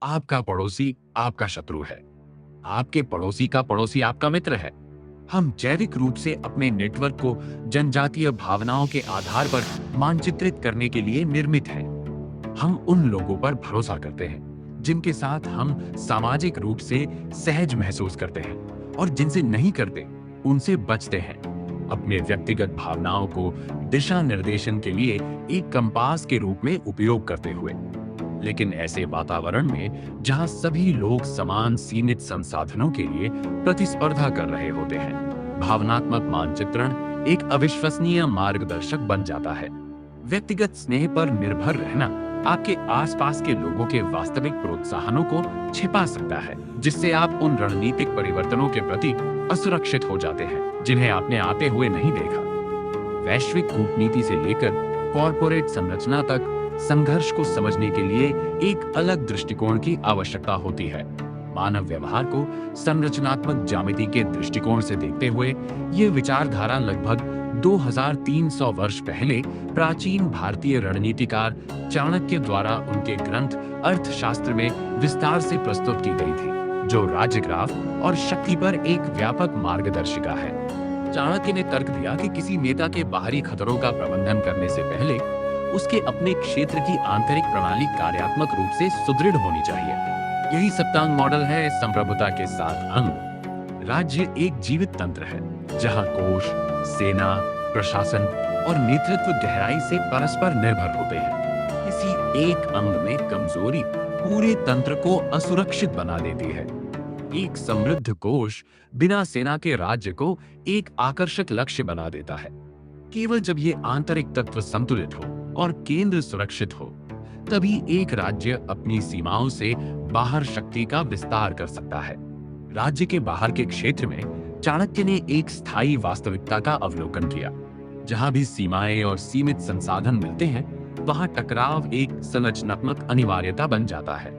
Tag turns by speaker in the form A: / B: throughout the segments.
A: आपका पड़ोसी आपका शत्रु है। आपके पड़ोसी का पड़ोसी आपका मित्र है। हम जैविक रूप से अपने नेटवर्क को जनजातीय भावनाओं के आधार पर मानचित्रित करने के लिए निर्मित हैं। हम उन लोगों पर भरोसा करते हैं जिनके साथ हम सामाजिक रूप से सहज महसूस करते हैं और जिनसे नहीं करते उनसे बचते हैं। अपने व्यक्तिगत भावनाओं को दिशा निर्देशन के लिए एक कंपास के रूप में उपयोग करते हुए। लेकिन ऐसे वातावरण में जहां सभी लोग समान सीमित संसाधनों के लिए प्रतिस्पर्धा कर रहे होते हैं, भावनात्मक मानचित्रण एक अविश्वसनीय मार्गदर्शक बन जाता है। व्यक्तिगत स्नेह पर निर्भर रहना आपके आसपास के लोगों के वास्तविक प्रोत्साहनों को छिपा सकता है, जिससे आप उन रणनीतिक परिवर्तनों के प्रति असुरक्षित हो जाते हैं जिन्हें आपने आते हुए नहीं देखा। वैश्विक कूटनीति से लेकर कॉरपोरेट संरचना तक संघर्ष को समझने के लिए एक अलग दृष्टिकोण की आवश्यकता होती है। मानव व्यवहार को संरचनात्मक ज्यामिति के दृष्टिकोण से देखते हुए ये विचारधारा लगभग 2300 वर्ष पहले प्राचीन भारतीय रणनीतिकार चाणक्य द्वारा उनके ग्रंथ अर्थशास्त्र में विस्तार से प्रस्तुत की गई थी, जो राज्य ग्राफ और शक्ति पर एक व्यापक मार्गदर्शिका है। चाणक्य ने तर्क दिया कि किसी नेता के बाहरी खतरों का प्रबंधन करने से पहले उसके अपने क्षेत्र की आंतरिक प्रणाली कार्यात्मक रूप से सुदृढ़ होनी चाहिए। यही सप्तांग मॉडल है संप्रभुता के 7 अंग। राज्य एक जीवित तंत्र है जहां कोष, सेना, प्रशासन और नेतृत्व गहराई से परस्पर निर्भर होते हैं। किसी एक अंग में कमजोरी पूरे तंत्र को असुरक्षित बना देती है। एक समृद्ध कोष बिना सेना के राज्य को एक आकर्षक लक्ष्य बना देता है। केवल जब ये आंतरिक तत्व संतुलित हो और केंद्र सुरक्षित हो, तभी एक राज्य अपनी सीमाओं से बाहर शक्ति का विस्तार कर सकता है। राज्य के बाहर के क्षेत्र में चाणक्य ने एक स्थायी वास्तविकता का अवलोकन किया। जहां भी सीमाएं और सीमित संसाधन मिलते हैं, वहां टकराव एक संरचनात्मक अनिवार्यता बन जाता है।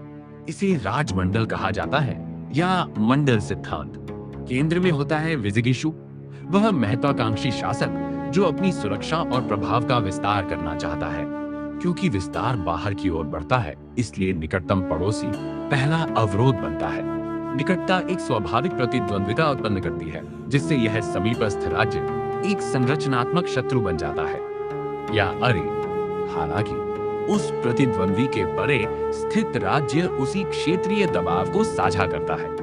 A: इसे राजमंडल कहा जाता है या मंडल सिद्धांत। केंद्र में होता है विजिगीषु, वह महत्वाकांक्षी शासक जो अपनी सुरक्षा और प्रभाव का विस्तार करना चाहता है। क्योंकि विस्तार बाहर की ओर बढ़ता है, इसलिए निकटतम पड़ोसी पहला अवरोध बनता है। निकटता एक स्वाभाविक प्रतिद्वंद्विता उत्पन्न करती है, जिससे यह समीपस्थ राज्य एक संरचनात्मक शत्रु बन जाता है या अरे। हालांकि उस प्रतिद्वंद्वी के परे स्थित राज्य उसी क्षेत्रीय दबाव को साझा करता है।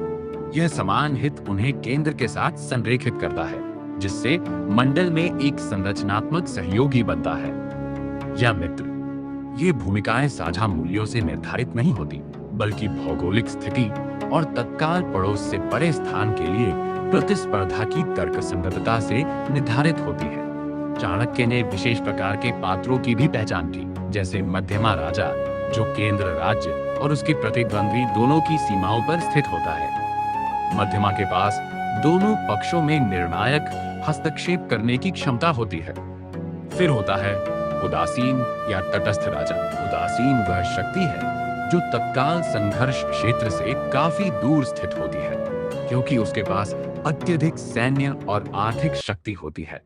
A: यह समान हित उन्हें केंद्र के साथ संरेखित करता है, जिससे मंडल में एक संरचनात्मक सहयोगी बनता है या मित्र। ये भूमिकाएं साझा मूल्यों से निर्धारित नहीं होती, बल्कि भौगोलिक स्थिति और तत्काल पड़ोस से परे स्थान के लिए प्रतिस्पर्धा की तर्कसंगतता से निर्धारित होती है। चाणक्य ने विशेष प्रकार के पात्रों की भी पहचान की, जैसे मध्यमा राजा, जो केंद्र, राज्य और उसके प्रतिद्वंद्वी दोनों की सीमाओं पर स्थित होता है। मध्यमा के पास दोनों पक्षों में निर्णायक हस्तक्षेप करने की क्षमता होती है। फिर होता है उदासीन या तटस्थ राजा। उदासीन वह शक्ति है जो तत्काल संघर्ष क्षेत्र से काफी दूर स्थित होती है, क्योंकि उसके पास अत्यधिक सैन्य और आर्थिक शक्ति होती है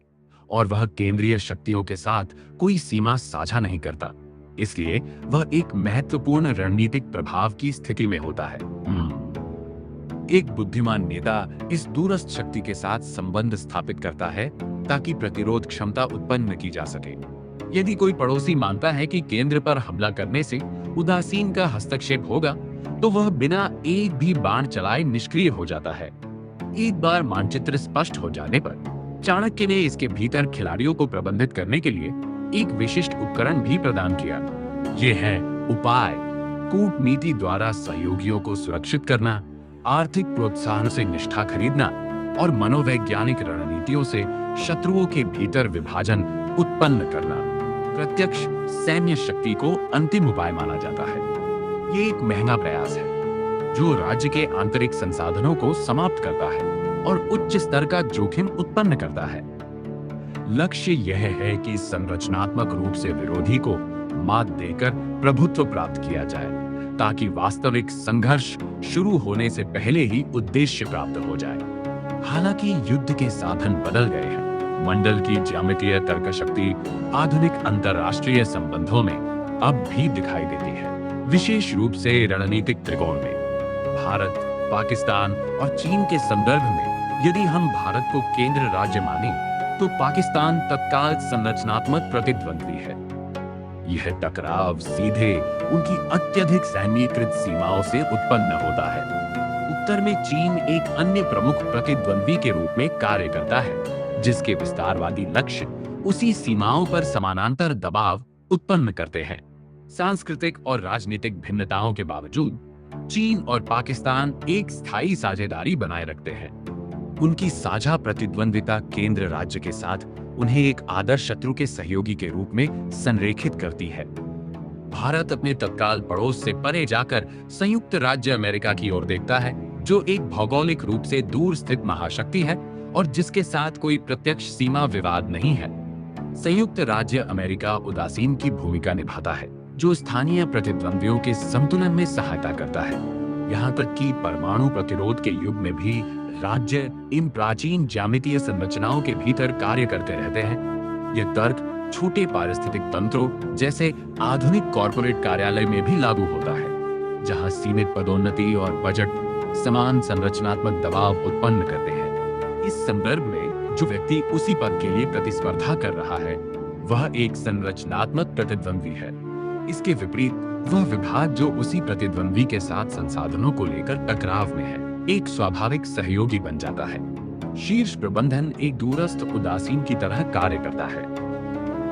A: और वह केंद्रीय शक्तियों के साथ कोई सीमा साझा नहीं करता। इसलिए वह एक महत्वपूर्ण रणनीतिक प्रभाव की स्थिति में होता है। एक बुद्धिमान नेता इस दूरस्थ शक्ति के साथ संबंध स्थापित करता है ताकि प्रतिरोध क्षमता उत्पन्न की जा सके। यदि कोई पड़ोसी मानता है कि केंद्र पर हमला करने से उदासीन का हस्तक्षेप होगा, तो वह बिना एक भी बाण चलाए निष्क्रिय हो जाता है। एक बार मानचित्र स्पष्ट हो जाने पर चाणक्य ने इसके भीतर खिलाड़ियों को प्रबंधित करने के लिए एक विशिष्ट उपकरण भी प्रदान किया। ये है उपाय। कूटनीति द्वारा सहयोगियों को सुरक्षित करना, आर्थिक प्रोत्साहन से निष्ठा खरीदना और मनोवैज्ञानिक रणनीतियों से शत्रुओं के भीतर विभाजन उत्पन्न करना प्रत्यक्ष सैन्य शक्ति को अंतिम उपाय माना जाता है। ये एक महंगा प्रयास है जो राज्य के आंतरिक संसाधनों को समाप्त करता है और उच्च स्तर का जोखिम उत्पन्न करता है। लक्ष्य यह है कि संरचनात्मक रूप से विरोधी को मात देकर प्रभुत्व प्राप्त किया जाए, ताकि वास्तविक संघर्ष शुरू होने से पहले ही उद्देश्य प्राप्त हो जाए। हालांकि युद्ध के साधन बदल गए हैं। मंडल की ज्यामितीय तर्क शक्ति आधुनिक अंतरराष्ट्रीय संबंधों में अब भी दिखाई देती है। विशेष रूप से रणनीतिक त्रिकोण में। भारत, पाकिस्तान और चीन के संदर्भ में यदि हम भारत को केंद्र राज्य माने तो पाकिस्तान तत्काल संरचनात्मक प्रतिद्वंद्वी है। यह टकराव सीधे उनकी अत्यधिक सैन्यीकृत सीमाओं से उत्पन्न होता है। उत्तर में चीन एक अन्य प्रमुख प्रतिद्वंद्वी के रूप में कार्य करता है, जिसके विस्तारवादी लक्ष्य उसी सीमाओं पर समानांतर दबाव उत्पन्न करते हैं। सांस्कृतिक और राजनीतिक भिन्नताओं के बावजूद चीन और पाकिस्तान एक स्थायी साझेदारी बनाए रखते हैं। उनकी साझा प्रतिद्वंद्विता केंद्र राज्य के साथ उन्हें एक आदर्श शत्रु के सहयोगी के रूप में संरेखित करती है। भारत अपने तत्काल पड़ोस से परे जाकर संयुक्त राज्य अमेरिका की ओर देखता है, जो एक भौगोलिक रूप से दूर स्थित महाशक्ति है और जिसके साथ कोई प्रत्यक्ष सीमा विवाद नहीं है। संयुक्त राज्य अमेरिका उदासीन की भूमिका निभाता है, जो स्थानीय प्रतिद्वंद्वियों के संतुलन में सहायता करता है। यहाँ तक कि परमाणु प्रतिरोध के युग में भी राज्य इन प्राचीन ज्यामितीय संरचनाओं के भीतर कार्य करते रहते हैं। यह तर्क छोटे पारिस्थितिक तंत्रों जैसे आधुनिक कॉर्पोरेट कार्यालय में भी लागू होता है, जहाँ सीमित पदोन्नति और बजट समान संरचनात्मक दबाव उत्पन्न करते हैं। इस संदर्भ में जो व्यक्ति उसी पद के लिए प्रतिस्पर्धा कर रहा है, वह एक संरचनात्मक प्रतिद्वंद्वी है। इसके विपरीत वह विभाग जो उसी प्रतिद्वंद्वी के साथ संसाधनों को लेकर टकराव में है, एक स्वाभाविक सहयोगी बन जाता है। शीर्ष प्रबंधन एक दूरस्थ उदासीन की तरह कार्य करता है।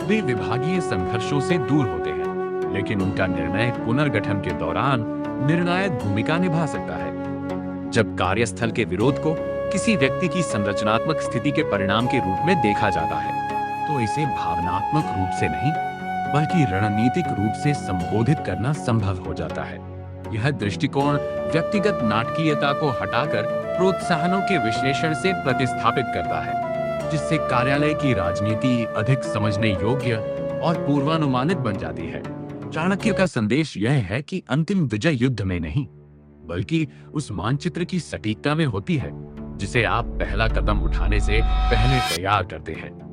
A: वे विभागीय संघर्षों से दूर होते हैं, लेकिन उनका निर्णय पुनर्गठन के दौरान निर्णायक भूमिका निभा सकता है। जब कार्यस्थल के विरोध को किसी व्यक्ति की संरचनात्मक स्थिति के परिणाम के रूप में देखा जाता है, तो इसे भावनात्मक रूप से नहीं बल्कि रणनीतिक रूप से संबोधित करना संभव हो जाता है। यह दृष्टिकोण व्यक्तिगत नाटकीयता को हटाकर प्रोत्साहनों के विश्लेषण से प्रतिस्थापित करता है, जिससे कार्यालय की राजनीति अधिक समझने योग्य और पूर्वानुमानित बन जाती है। चाणक्य का संदेश यह है कि अंतिम विजय युद्ध में नहीं, बल्कि उस मानचित्र की सटीकता में होती है, जिसे आप पहला कदम उठाने से पहले तैयार करते हैं।